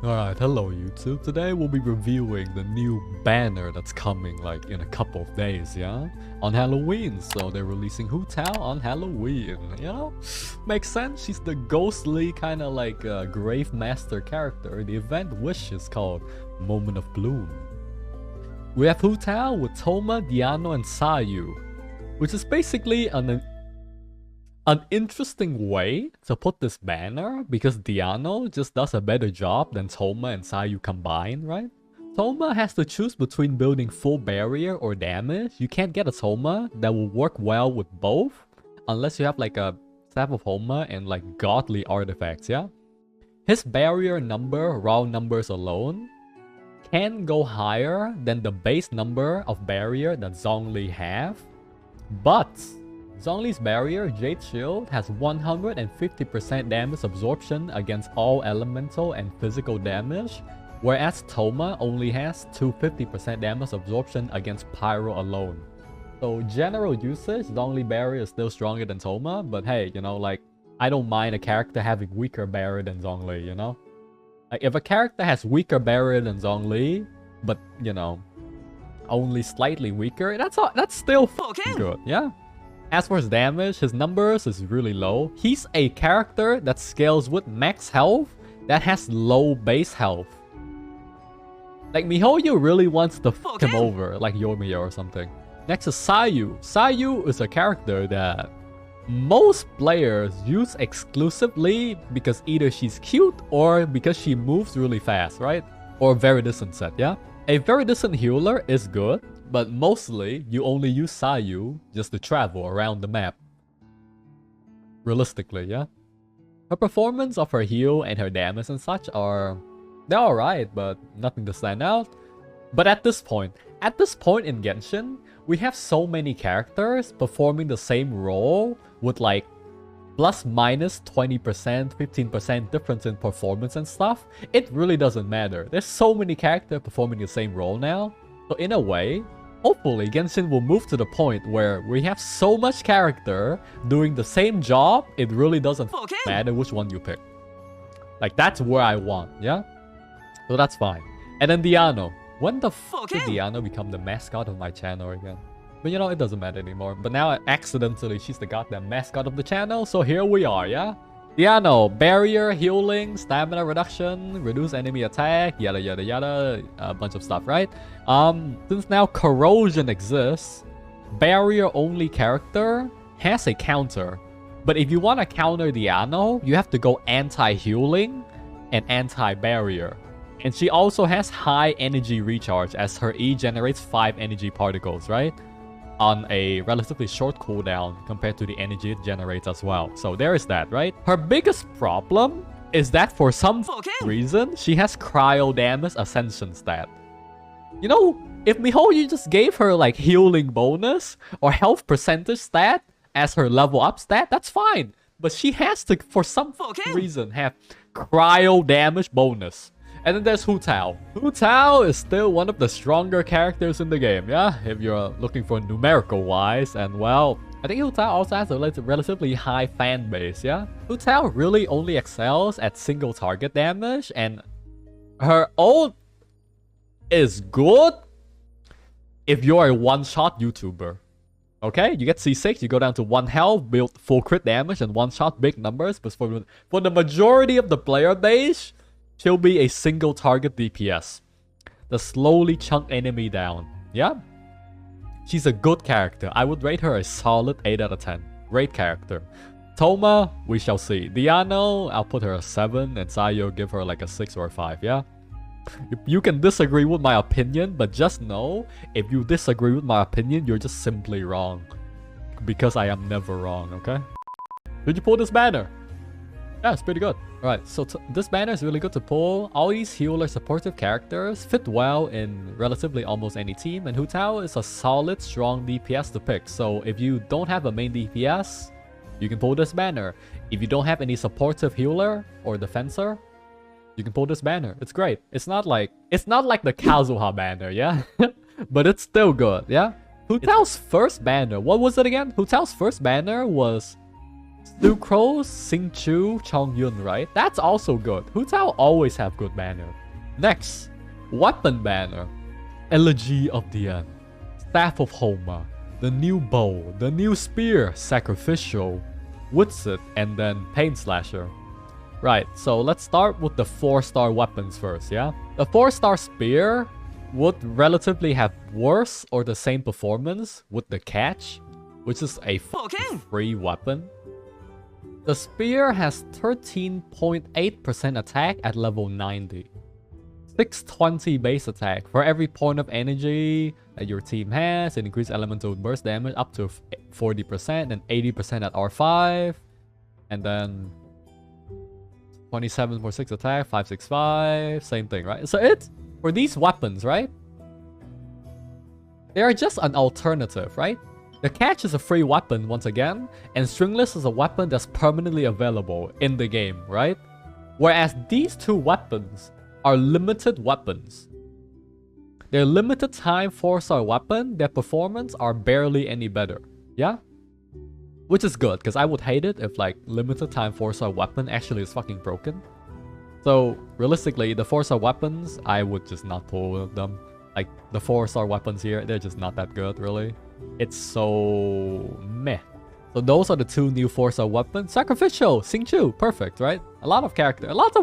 Alright, hello YouTube. Today we'll be reviewing the new banner that's coming like in a couple of days, yeah? On Halloween, so they're releasing Hu Tao on Halloween, you know? Makes sense, she's the ghostly kind of like Grave Master character. The event Wish is called Moment of Bloom. We have Hu Tao with Thoma, Diano, and Sayu, which is basically an interesting way to put this banner because Diano just does a better job than Thoma and Sayu combined, right? Thoma has to choose between building full barrier or damage. You can't get a Thoma that will work well with both unless you have like a Staff of Thoma and like godly artifacts, yeah? His barrier number, raw numbers alone, can go higher than the base number of barrier that Zhongli have, but Zhongli's barrier, Jade Shield, has 150% damage absorption against all elemental and physical damage, whereas Thoma only has 250% damage absorption against Pyro alone. So general usage, Zhongli barrier is still stronger than Thoma, but hey, you know, like, I don't mind a character having weaker barrier than Zhongli, you know? Like, if a character has weaker barrier than Zhongli, but, you know, only slightly weaker, that's still fucking good, yeah? As for his damage, his numbers is really low. He's a character that scales with max health that has low base health. Like, MiHoYo really wants to fuck him over, like Yoimiya or something. Next is Sayu. Sayu is a character that most players use exclusively because either she's cute or because she moves really fast, right? Or very distant set, yeah? A very distant healer is good, but mostly you only use Sayu just to travel around the map. Realistically, yeah? Her performance of her heal and her damage and such they're alright, but nothing to stand out. But at this point in Genshin, we have so many characters performing the same role with like plus minus 20%, 15% difference in performance and stuff. It really doesn't matter. There's so many characters performing the same role now. So in a way, hopefully Genshin will move to the point where we have so much character doing the same job, it really doesn't matter which one you pick. Like, that's where I want, yeah? So that's fine. And then Diano. When the fuck did Diano become the mascot of my channel again? But you know, it doesn't matter anymore. But now, accidentally, she's the goddamn mascot of the channel, so here we are, yeah? Diano, barrier, healing, stamina reduction, reduce enemy attack, yada yada yada, a bunch of stuff, right? Since now corrosion exists, barrier only character has a counter. But if you want to counter Diano, you have to go anti-healing and anti-barrier. And she also has high energy recharge as her E generates 5 energy particles, right? On a relatively short cooldown compared to the energy it generates as well. So there is that, right? Her biggest problem is that for some reason, she has cryo damage ascension stat. You know, if MiHoYo just gave her like healing bonus or health percentage stat as her level up stat, that's fine. But she has to, for some reason, have cryo damage bonus. And then there's Hu Tao. Hu Tao is still one of the stronger characters in the game, yeah? If you're looking for numerical wise, and well, I think Hu Tao also has a relatively high fan base, yeah? Hu Tao really only excels at single target damage, and her ult is good if you're a one-shot YouTuber. Okay, you get C6, you go down to 1 health, build full crit damage, and one-shot big numbers, but for the majority of the player base, she'll be a single target DPS. The slowly chunk enemy down. Yeah? She's a good character. I would rate her a solid 8 out of 10. Great character. Thoma, we shall see. Diano, I'll put her a 7. And Sayu, give her like a 6 or a 5, yeah? You can disagree with my opinion, but just know, if you disagree with my opinion, you're just simply wrong. Because I am never wrong, okay? Did you pull this banner? Yeah, it's pretty good. Alright, so this banner is really good to pull. All these healer supportive characters fit well in relatively almost any team, and Hu Tao is a solid, strong DPS to pick. So if you don't have a main DPS, you can pull this banner. If you don't have any supportive healer or defensor, you can pull this banner. It's great. It's not like the Kazuha banner, yeah? But it's still good, yeah? Hu Tao's first banner, what was it again? Hu Tao's first banner was Sucrose, Xingqiu, Chongyun, right? That's also good. Hu Tao always have good banner. Next, weapon banner. Elegy of the End, Staff of Thoma, the new bow, the new spear, sacrificial, Woodsit, and then Pain Slasher. Right, so let's start with the 4-star weapons first, yeah? The 4-star spear would relatively have worse or the same performance with the catch, which is a free weapon. The spear has 13.8% attack at level 90. 620 base attack. For every point of energy that your team has, it increases elemental burst damage up to 40% and 80% at R5. And then 27.6 attack, 565, same thing, right? So it's, for these weapons, right? They are just an alternative, right? The catch is a free weapon once again, and stringless is a weapon that's permanently available in the game, right? Whereas these two weapons are limited weapons. They're limited time 4-star weapon, their performance are barely any better, yeah? Which is good, because I would hate it if like limited time 4-star weapon actually is fucking broken. So realistically, the 4-star weapons, I would just not pull them. Like the 4-star weapons here, they're just not that good really. It's so meh. So those are the two new 4-star weapons. Sacrificial, Xingqiu, perfect, right? A lot of character, lots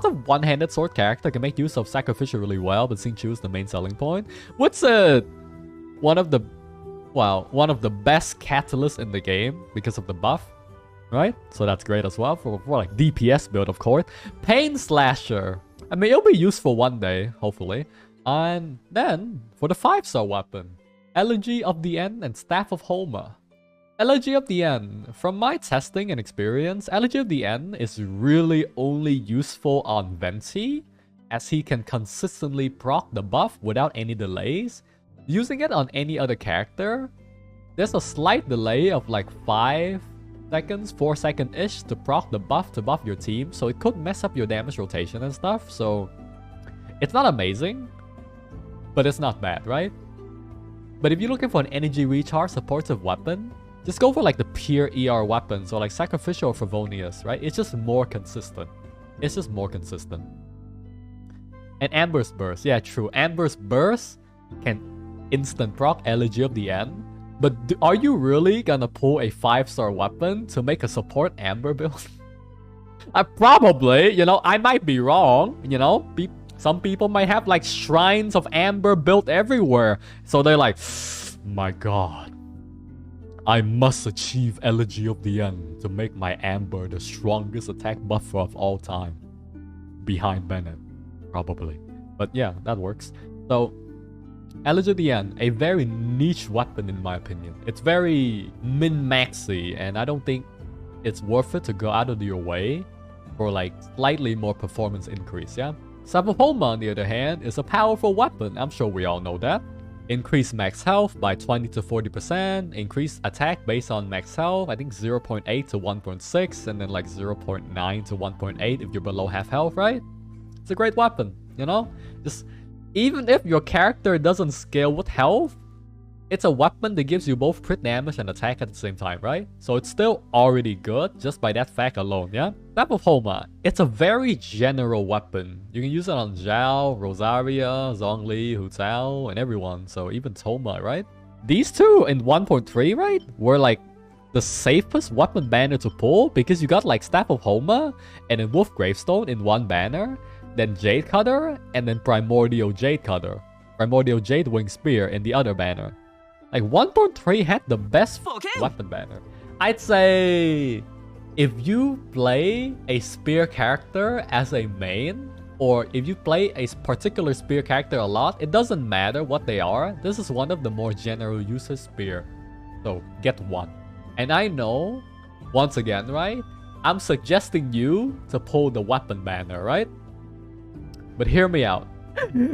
of one-handed sword character can make use of Sacrificial really well, but Xingqiu is the main selling point. What's one of the best catalysts in the game because of the buff, right? So that's great as well for like DPS build, of course. Pain Slasher. I mean, it'll be useful one day, hopefully. And then for the 5-star weapon, Elegy of the End and Staff of Thoma. Elegy of the End. From my testing and experience, Elegy of the End is really only useful on Venti, as he can consistently proc the buff without any delays. Using it on any other character, there's a slight delay of like 5 seconds, 4 seconds-ish to proc the buff to buff your team, so it could mess up your damage rotation and stuff, so it's not amazing, but it's not bad, right? But if you're looking for an energy recharge supportive weapon, just go for like the pure ER weapons or like Sacrificial or Favonius, right? It's just more consistent. It's just more consistent. And Amber's Burst, yeah, true. Amber's Burst can instant proc Elegy of the End. But are you really gonna pull a 5-star weapon to make a support Amber build? Probably, you know, I might be wrong, you know? Some people might have like shrines of Amber built everywhere. So they're like, my god, I must achieve Elegy of the End to make my Amber the strongest attack buffer of all time. Behind Bennett, probably. But yeah, that works. So, Elegy of the End, a very niche weapon in my opinion. It's very min-maxy, and I don't think it's worth it to go out of your way for like slightly more performance increase, yeah? Staff of Thoma, on the other hand, is a powerful weapon. I'm sure we all know that. Increase max health by 20 to 40%. Increase attack based on max health. I think 0.8 to 1.6. And then like 0.9 to 1.8 if you're below half health, right? It's a great weapon, you know? Just even if your character doesn't scale with health, it's a weapon that gives you both crit damage and attack at the same time, right? So it's still already good just by that fact alone, yeah? Staff of Thoma, it's a very general weapon. You can use it on Zhao, Rosaria, Zhongli, Hu Tao, and everyone. So even Thoma, right? These two in 1.3, right? Were like the safest weapon banner to pull because you got like Staff of Thoma and then Wolf Gravestone in one banner, then Jade Cutter, and then Primordial Jade Cutter. Primordial Jade Wing Spear in the other banner. Like 1.3 had the best weapon banner. I'd say if you play a spear character as a main, or if you play a particular spear character a lot, it doesn't matter what they are. This is one of the more general usage spear. So get one. And I know, once again, right? I'm suggesting you to pull the weapon banner, right? But hear me out.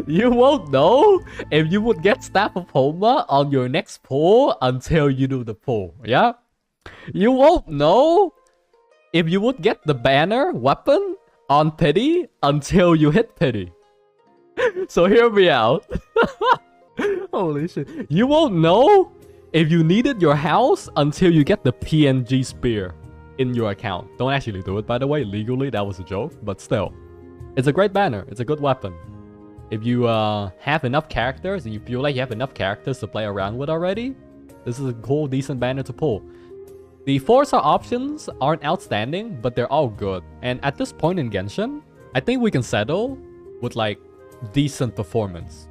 You won't know if you would get Staff of Thoma on your next pull until you do the pull, yeah? You won't know if you would get the banner weapon on pity until you hit pity. So hear me out. Holy shit. You won't know if you needed your house until you get the PNG spear. in your account. Don't actually do it, by the way. Legally, that was a joke, but still. It's a great banner. It's a good weapon. If you have enough characters and you feel like you have enough characters to play around with already, this is a cool, decent banner to pull. The 4-star options aren't outstanding, but they're all good. And at this point in Genshin, I think we can settle with like decent performance.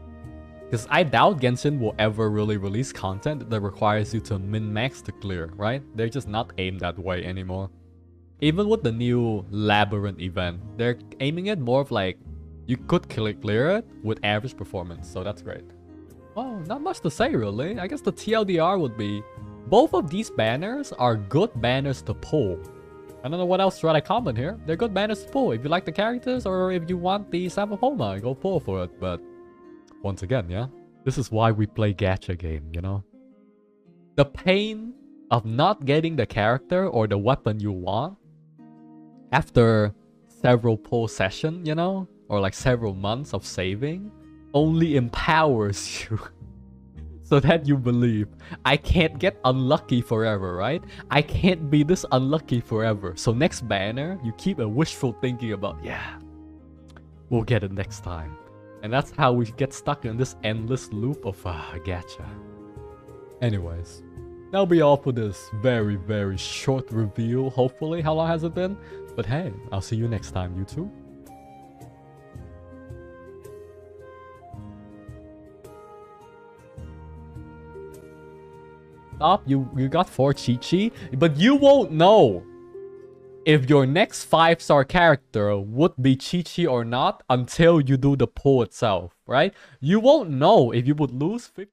Because I doubt Genshin will ever really release content that requires you to min-max to clear, right? They're just not aimed that way anymore. Even with the new Labyrinth event, they're aiming it more of like, you could clear it with average performance, so that's great. Well, not much to say really. I guess the TLDR would be, both of these banners are good banners to pull. I don't know what else should I comment here. They're good banners to pull. If you like the characters or if you want the Sample Thoma, go pull for it. But once again, yeah, this is why we play gacha game, you know? The pain of not getting the character or the weapon you want after several pull sessions, you know? Or like several months of saving only empowers you. So that you believe, I can't get unlucky forever, right? I can't be this unlucky forever. So next banner, you keep a wishful thinking about, yeah, we'll get it next time. And that's how we get stuck in this endless loop of gacha. Anyways, that'll be all for this very, very short review, hopefully. How long has it been? But hey, I'll see you next time, YouTube. Stop, you got 4 Chi-Chi, but you won't know if your next 5-star character would be Chi-Chi or not until you do the pull itself, right? You won't know if you would lose 50